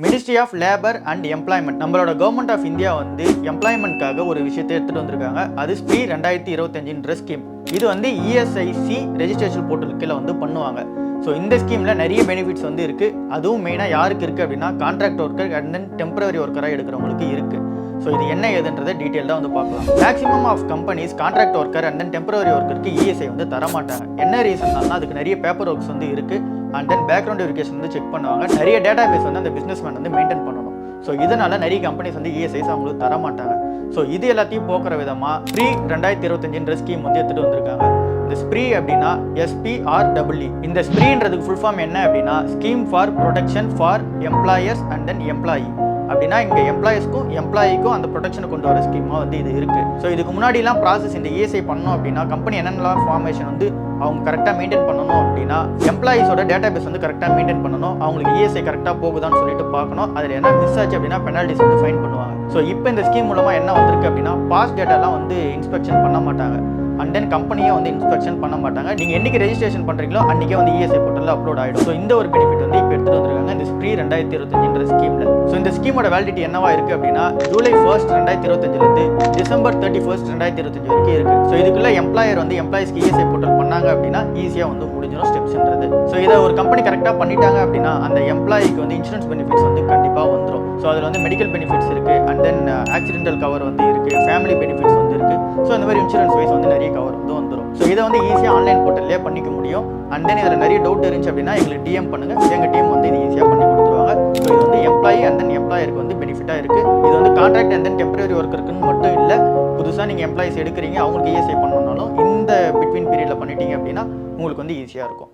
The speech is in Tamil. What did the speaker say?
Ministry of labour and employment நம்மளோட கவர்மெண்ட் ஆஃப் இந்தியா வந்து எம்ப்ளாய்மெண்ட்காக ஒரு விஷயத்தை எடுத்துகிட்டு வந்திருக்காங்க. அது ஸ்ப்ரீ 2025 ஸ்கீம். இது வந்து இஎஸ்ஐசி ரெஜிஸ்ட்ரேஷன் போர்ட்டல் கீழே வந்து பண்ணுவாங்க. ஸோ இந்த ஸ்கீமில் நிறைய பெனிஃபிட்ஸ் வந்து இருக்குது. அதுவும் மெயினாக யாருக்கு இருக்குது அப்படின்னா contract worker and then temporary ஒர்க்கராக எடுக்கிறவங்களுக்கு இருக்குது. ஸோ இது என்ன ஏதுன்றதை டீட்டெயில்டாக வந்து பார்க்கலாம். Maximum of companies contract worker and then temporary ஒர்க்கருக்கு இஎஸ்ஐ வந்து தரமாட்டாங்க. என்ன ரீசன்னால்னா அதுக்கு நிறைய பேப்பர் ஒர்க்ஸ் வந்து இருக்குது. அண்ட் தென் பேக்ரவுண்ட் வெரிஃபிகேஷன் வந்து செக் பண்ணுவாங்க. நிறைய டேட்டா பேஸ் வந்து அந்த பிஸ்னஸ் மேன் வந்து மெயின்டைன் பண்ணணும். ஸோ இதனால நிறைய கம்பெனிஸ் வந்து இஎஸ்ஐஸ் அவங்களுக்கு தரமாட்டாங்க. ஸோ இது எல்லாத்தையும் போக்குற விதமாக ஸ்ப்ரீ 2025 ஸ்கீம் வந்து எடுத்துகிட்டு வந்திருக்காங்க. இந்த ஸ்ப்ரீ அப்படின்னா SPREE. இந்த ஸ்ப்ரீன்றதுக்கு ஃபுல் ஃபார்ம் என்ன அப்படின்னா scheme for protection for employers and then employee. அப்படின்னா இங்கே எம்ப்ளாயர்ஸ்க்கும் எம்ப்ளாயிக்கும் அந்த ப்ரொடெக்ஷனை கொண்டு வர ஸ்கீமாக வந்து இது இருக்குது. ஸோ இதுக்கு முன்னாடிலாம் ப்ராசஸ் இந்த இஎஸ்ஐ பண்ணணும் அப்படின்னா கம்பெனி என்னென்னலாம் ஃபார்மேஷன் வந்து அவங்க கரெக்டாக மெயின்டைன் பண்ணணும் அப்படின்னா எம்ப்ளாயிஸோட டேட்டா பேஸ் வந்து கரெக்டாக மெயின்டைன் பண்ணணும். அவங்களுக்கு இஎஸ்ஐ கரெக்டாக போகுதான்னு சொல்லிட்டு பார்க்கணும். அதில் என்ன மிஸ் ஆச்சு அப்படின்னா பெனால்டிஸ் வந்து ஃபைன் பண்ணுவாங்க. ஸோ இப்போ இந்த ஸ்கீம் மூலமாக என்ன வந்திருக்கு அப்படின்னா பாஸ் டேட்டாலாம் வந்து இன்ஸ்பெக்ஷன் பண்ண மாட்டாங்க. அண்ட் தென் கம்பெனியை வந்து இன்ஸ்பெக்ஷன் பண்ண மாட்டாங்க. நீங்கள் என்னைக்கு ரெஜிஸ்ட்ரேஷன் பண்ணுறீங்களோ அன்றைக்கே வந்து இஎஸ்ஐ போர்ட்டலில் அப்லோட் ஆகிடும். ஸோ இந்த ஒரு பெனிஃபிட் வந்து இப்போ எடுத்துகிட்டு வந்திருக்காங்க இந்த ஸ்ப்ரீ 2025 ஸ்கீமில். ஸோ இந்த ஸ்கீமோட வேலிடிட்டி என்னவா இருக்குது அப்படின்னா ஜூலை 1, 2025 டிசம்பர் 31, 2025 வரைக்கும் இருக்குது. ஸோ இதுக்குள்ள எம்ப்ளாயர் வந்து எம்ப்ளாயிஸ்க்கு இஎஸ்ஐ போர்ட்டல் பண்ணாங்க அப்படின்னா ஈஸியாக வந்து முடிஞ்சிடும் ஸ்டெப்ஸ்ன்றது. ஸோ இதை ஒரு கம்பெனி கரெக்டாக பண்ணிட்டாங்க அப்படின்னா அந்த எம்ப்ளாயிக்கு வந்து இன்சூரன்ஸ் பெனிஃபிட்ஸ் வந்து கண்டிப்பாக வந்துடும். ஸோ அதில் வந்து மெடிக்கல் பெனிஃபிட்ஸ் இருக்குது. அண்ட் தென் ஆக்சிடென்டல் கவர் வந்து இருக்குது. ஃபேமிலி பெனிஃபிட்ஸ் வந்து இருக்குது. ஸோ இந்த மாதிரி இன்சூரன்ஸ் வைஸ் வந்து நிறைய கவர் வந்து வந்துடும். ஸோ இதை வந்து ஈஸியாக ஆன்லைன் போர்ட்டல்லே பண்ணிக்க முடியும். அண்ட் தென் இதில் நிறைய டவுட் இருந்துச்சு அப்படின்னா எங்களுக்கு டிஎம் பண்ணுங்கள். எங்கள் டீம் வந்து இது ஈஸியாக பண்ணி கொடுத்துருவாங்க. ஸோ இது வந்து எம்ப்ளாயி அண்ட் தென் எம்ப்ளாயருக்கு வந்து பெனிஃபிட்டாக இருக்குது. இது வந்து கான்ட்ராக்ட் அண்ட் தென் டெம்பரரி ஒர்க்கருக்குன்னு மட்டும் இல்லை. புதுசாக நீங்கள் எம்ப்ளாயிஸ் எடுக்கிறீங்க அவங்களுக்கு இஎஸ்ஐ பண்ணணும்னாலும் இந்த பிட்வீன் பீரியடில் பண்ணிட்டீங்க அப்படின்னா உங்களுக்கு வந்து ஈஸியாக இருக்கும்.